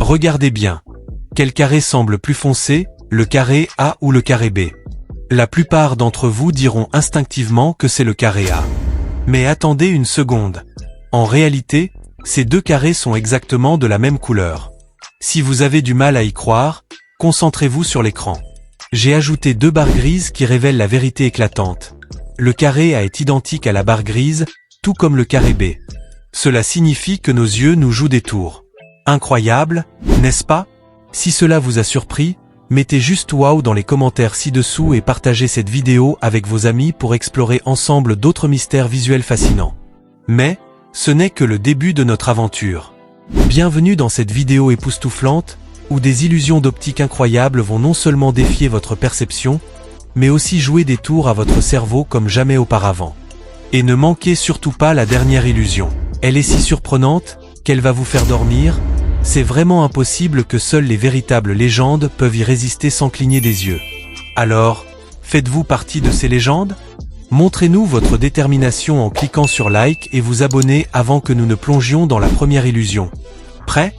Regardez bien. Quel carré semble plus foncé, le carré A ou le carré B? La plupart d'entre vous diront instinctivement que c'est le carré A. Mais attendez une seconde. En réalité, ces deux carrés sont exactement de la même couleur. Si vous avez du mal à y croire, concentrez-vous sur l'écran. J'ai ajouté deux barres grises qui révèlent la vérité éclatante. Le carré A est identique à la barre grise, tout comme le carré B. Cela signifie que nos yeux nous jouent des tours. Incroyable, n'est-ce pas? Si cela vous a surpris, mettez juste waouh dans les commentaires ci-dessous et partagez cette vidéo avec vos amis pour explorer ensemble d'autres mystères visuels fascinants. Mais, ce n'est que le début de notre aventure. Bienvenue dans cette vidéo époustouflante, où des illusions d'optique incroyables vont non seulement défier votre perception, mais aussi jouer des tours à votre cerveau comme jamais auparavant. Et ne manquez surtout pas la dernière illusion. Elle est si surprenante, qu'elle va vous faire dormir. C'est vraiment impossible que seules les véritables légendes peuvent y résister sans cligner des yeux. Alors, faites-vous partie de ces légendes? Montrez-nous votre détermination en cliquant sur like et vous abonner avant que nous ne plongions dans la première illusion. Prêt?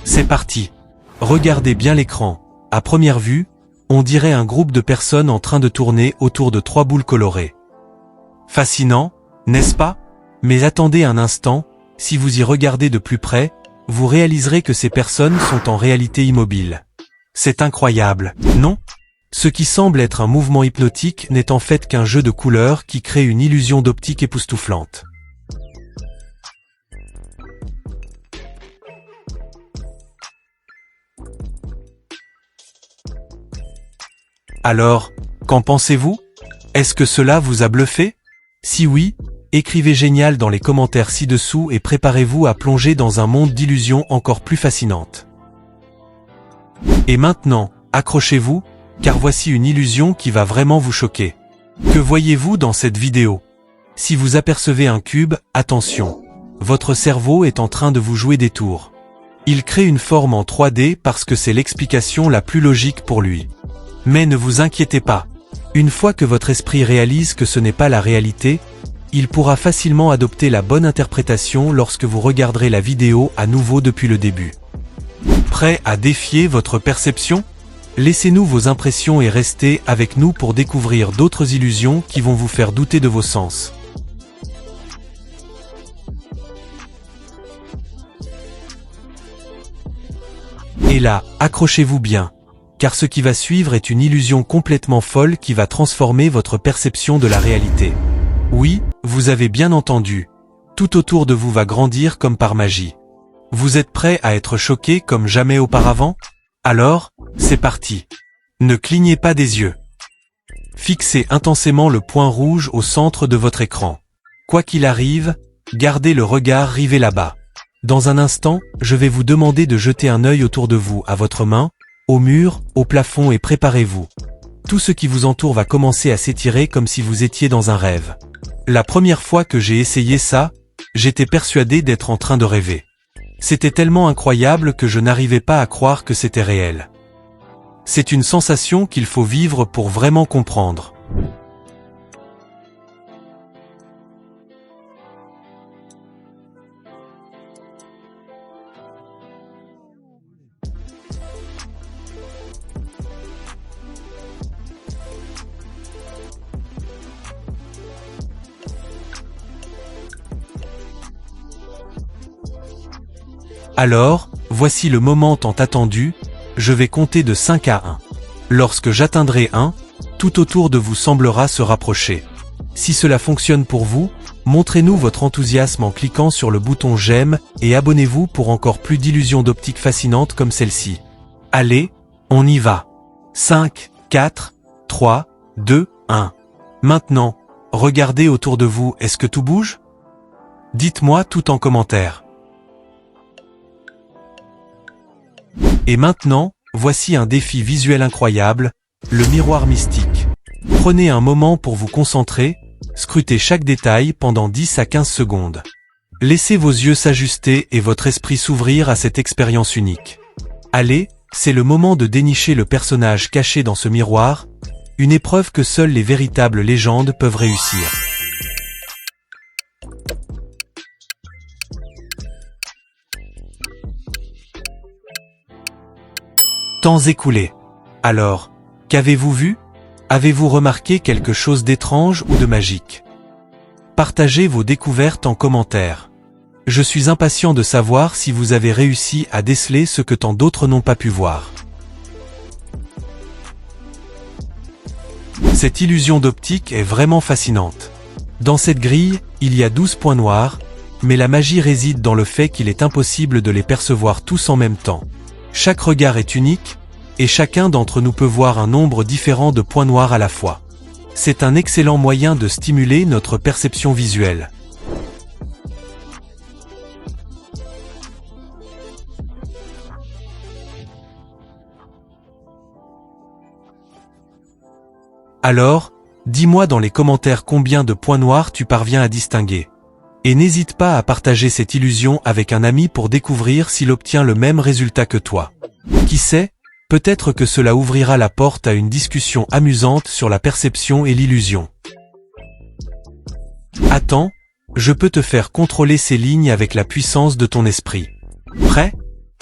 C'est parti. Regardez bien l'écran. À première vue, on dirait un groupe de personnes en train de tourner autour de trois boules colorées. Fascinant, n'est-ce pas? Mais attendez un instant, si vous y regardez de plus près, vous réaliserez que ces personnes sont en réalité immobiles. C'est incroyable, non? Ce qui semble être un mouvement hypnotique n'est en fait qu'un jeu de couleurs qui crée une illusion d'optique époustouflante. Alors, qu'en pensez-vous? Est-ce que cela vous a bluffé? Si oui, écrivez génial dans les commentaires ci-dessous et préparez-vous à plonger dans un monde d'illusions encore plus fascinantes. Et maintenant, accrochez-vous, car voici une illusion qui va vraiment vous choquer. Que voyez-vous dans cette vidéo? Si vous apercevez un cube, attention. Votre cerveau est en train de vous jouer des tours. Il crée une forme en 3D parce que c'est l'explication la plus logique pour lui. Mais ne vous inquiétez pas. Une fois que votre esprit réalise que ce n'est pas la réalité, il pourra facilement adopter la bonne interprétation lorsque vous regarderez la vidéo à nouveau depuis le début. Prêt à défier votre perception? Laissez-nous vos impressions et restez avec nous pour découvrir d'autres illusions qui vont vous faire douter de vos sens. Et là, accrochez-vous bien, car ce qui va suivre est une illusion complètement folle qui va transformer votre perception de la réalité. Oui, vous avez bien entendu. Tout autour de vous va grandir comme par magie. Vous êtes prêt à être choqué comme jamais auparavant? Alors, c'est parti. Ne clignez pas des yeux. Fixez intensément le point rouge au centre de votre écran. Quoi qu'il arrive, gardez le regard rivé là-bas. Dans un instant, je vais vous demander de jeter un œil autour de vous, à votre main, au mur, au plafond et préparez-vous. Tout ce qui vous entoure va commencer à s'étirer comme si vous étiez dans un rêve. La première fois que j'ai essayé ça, j'étais persuadé d'être en train de rêver. C'était tellement incroyable que je n'arrivais pas à croire que c'était réel. C'est une sensation qu'il faut vivre pour vraiment comprendre. Alors, voici le moment tant attendu, je vais compter de 5 à 1. Lorsque j'atteindrai 1, tout autour de vous semblera se rapprocher. Si cela fonctionne pour vous, montrez-nous votre enthousiasme en cliquant sur le bouton j'aime et abonnez-vous pour encore plus d'illusions d'optique fascinantes comme celle-ci. Allez, on y va. 5, 4, 3, 2, 1. Maintenant, regardez autour de vous, est-ce que tout bouge? Dites-moi tout en commentaire. Et maintenant, voici un défi visuel incroyable, le miroir mystique. Prenez un moment pour vous concentrer, scrutez chaque détail pendant 10 à 15 secondes. Laissez vos yeux s'ajuster et votre esprit s'ouvrir à cette expérience unique. Allez, c'est le moment de dénicher le personnage caché dans ce miroir, une épreuve que seules les véritables légendes peuvent réussir. Temps écoulé. Alors, qu'avez-vous vu? Avez-vous remarqué quelque chose d'étrange ou de magique? Partagez vos découvertes en commentaire. Je suis impatient de savoir si vous avez réussi à déceler ce que tant d'autres n'ont pas pu voir. Cette illusion d'optique est vraiment fascinante. Dans cette grille, il y a 12 points noirs, mais la magie réside dans le fait qu'il est impossible de les percevoir tous en même temps. Chaque regard est unique, et chacun d'entre nous peut voir un nombre différent de points noirs à la fois. C'est un excellent moyen de stimuler notre perception visuelle. Alors, dis-moi dans les commentaires combien de points noirs tu parviens à distinguer. Et n'hésite pas à partager cette illusion avec un ami pour découvrir s'il obtient le même résultat que toi. Qui sait, peut-être que cela ouvrira la porte à une discussion amusante sur la perception et l'illusion. Attends, je peux te faire contrôler ces lignes avec la puissance de ton esprit. Prêt?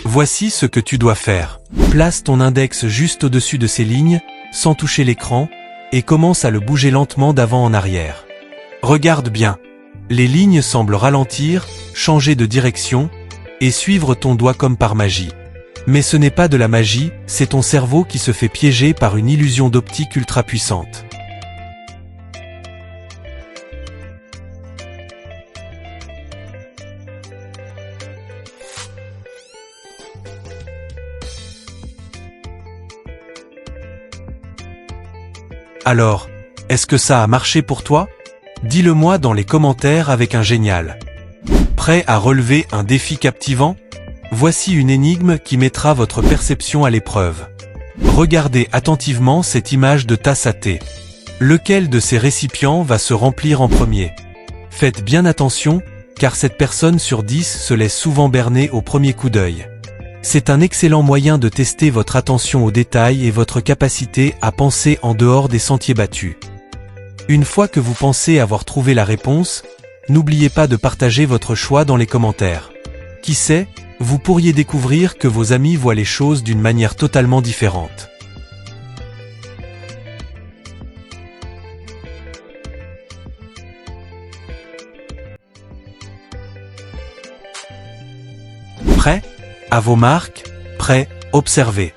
Voici ce que tu dois faire. Place ton index juste au-dessus de ces lignes, sans toucher l'écran, et commence à le bouger lentement d'avant en arrière. Regarde bien. Les lignes semblent ralentir, changer de direction, et suivre ton doigt comme par magie. Mais ce n'est pas de la magie, c'est ton cerveau qui se fait piéger par une illusion d'optique ultra puissante. Alors, est-ce que ça a marché pour toi? Dis-le-moi dans les commentaires avec un génial. Prêt à relever un défi captivant? Voici une énigme qui mettra votre perception à l'épreuve. Regardez attentivement cette image de tasse à thé. Lequel de ces récipients va se remplir en premier? Faites bien attention, car cette personne sur 10 se laisse souvent berner au premier coup d'œil. C'est un excellent moyen de tester votre attention aux détails et votre capacité à penser en dehors des sentiers battus. Une fois que vous pensez avoir trouvé la réponse, n'oubliez pas de partager votre choix dans les commentaires. Qui sait, vous pourriez découvrir que vos amis voient les choses d'une manière totalement différente. Prêt? À vos marques, prêt, observez.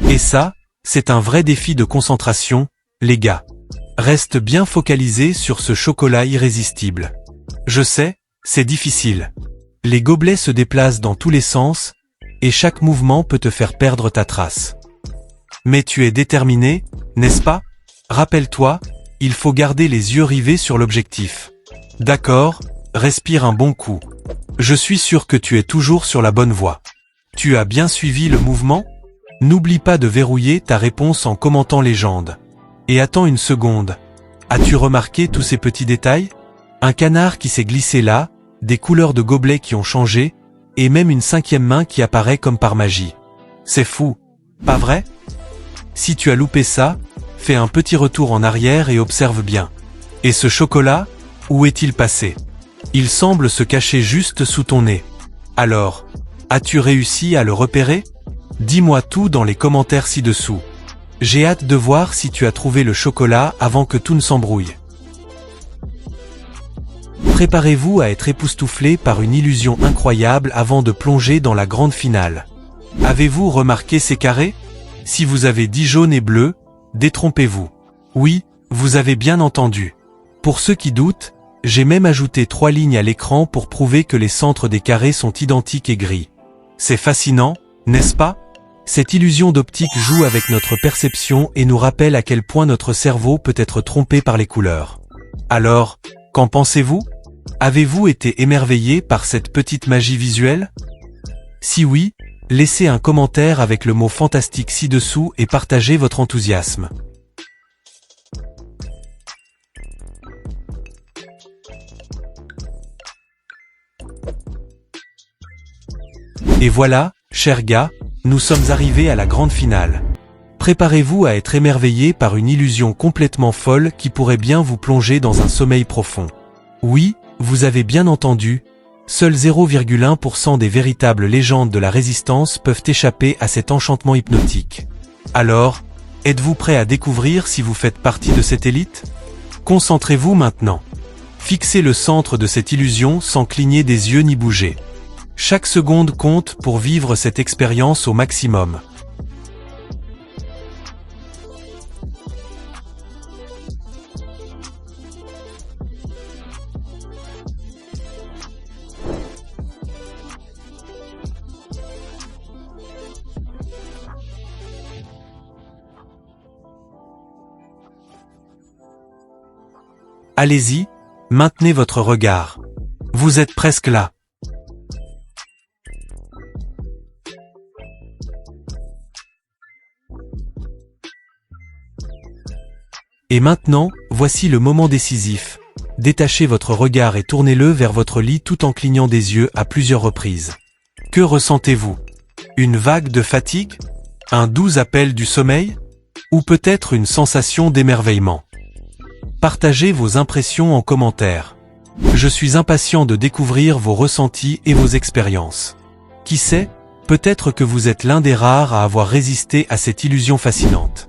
Et ça, c'est un vrai défi de concentration, les gars. Reste bien focalisé sur ce chocolat irrésistible. Je sais, c'est difficile. Les gobelets se déplacent dans tous les sens, et chaque mouvement peut te faire perdre ta trace. Mais tu es déterminé, n'est-ce pas? Rappelle-toi, il faut garder les yeux rivés sur l'objectif. D'accord, respire un bon coup. Je suis sûr que tu es toujours sur la bonne voie. Tu as bien suivi le mouvement? N'oublie pas de verrouiller ta réponse en commentant légende. Et attends une seconde. As-tu remarqué tous ces petits détails? Un canard qui s'est glissé là, des couleurs de gobelets qui ont changé, et même une cinquième main qui apparaît comme par magie. C'est fou, pas vrai? Si tu as loupé ça, fais un petit retour en arrière et observe bien. Et ce chocolat, où est-il passé? Il semble se cacher juste sous ton nez. Alors, as-tu réussi à le repérer? Dis-moi tout dans les commentaires ci-dessous. J'ai hâte de voir si tu as trouvé le chocolat avant que tout ne s'embrouille. Préparez-vous à être époustouflé par une illusion incroyable avant de plonger dans la grande finale. Avez-vous remarqué ces carrés? Si vous avez dit jaune et bleu, détrompez-vous. Oui, vous avez bien entendu. Pour ceux qui doutent, j'ai même ajouté 3 lignes à l'écran pour prouver que les centres des carrés sont identiques et gris. C'est fascinant, n'est-ce pas? Cette illusion d'optique joue avec notre perception et nous rappelle à quel point notre cerveau peut être trompé par les couleurs. Alors, qu'en pensez-vous? Avez-vous été émerveillé par cette petite magie visuelle? Si oui, laissez un commentaire avec le mot fantastique ci-dessous et partagez votre enthousiasme. Et voilà, chers gars, nous sommes arrivés à la grande finale. Préparez-vous à être émerveillé par une illusion complètement folle qui pourrait bien vous plonger dans un sommeil profond. Oui, vous avez bien entendu, seuls 0,1% des véritables légendes de la résistance peuvent échapper à cet enchantement hypnotique. Alors, êtes-vous prêt à découvrir si vous faites partie de cette élite? Concentrez-vous maintenant. Fixez le centre de cette illusion sans cligner des yeux ni bouger. Chaque seconde compte pour vivre cette expérience au maximum. Allez-y, maintenez votre regard. Vous êtes presque là. Et maintenant, voici le moment décisif. Détachez votre regard et tournez-le vers votre lit tout en clignant des yeux à plusieurs reprises. Que ressentez-vous? Une vague de fatigue? Un doux appel du sommeil? Ou peut-être une sensation d'émerveillement? Partagez vos impressions en commentaire. Je suis impatient de découvrir vos ressentis et vos expériences. Qui sait, peut-être que vous êtes l'un des rares à avoir résisté à cette illusion fascinante.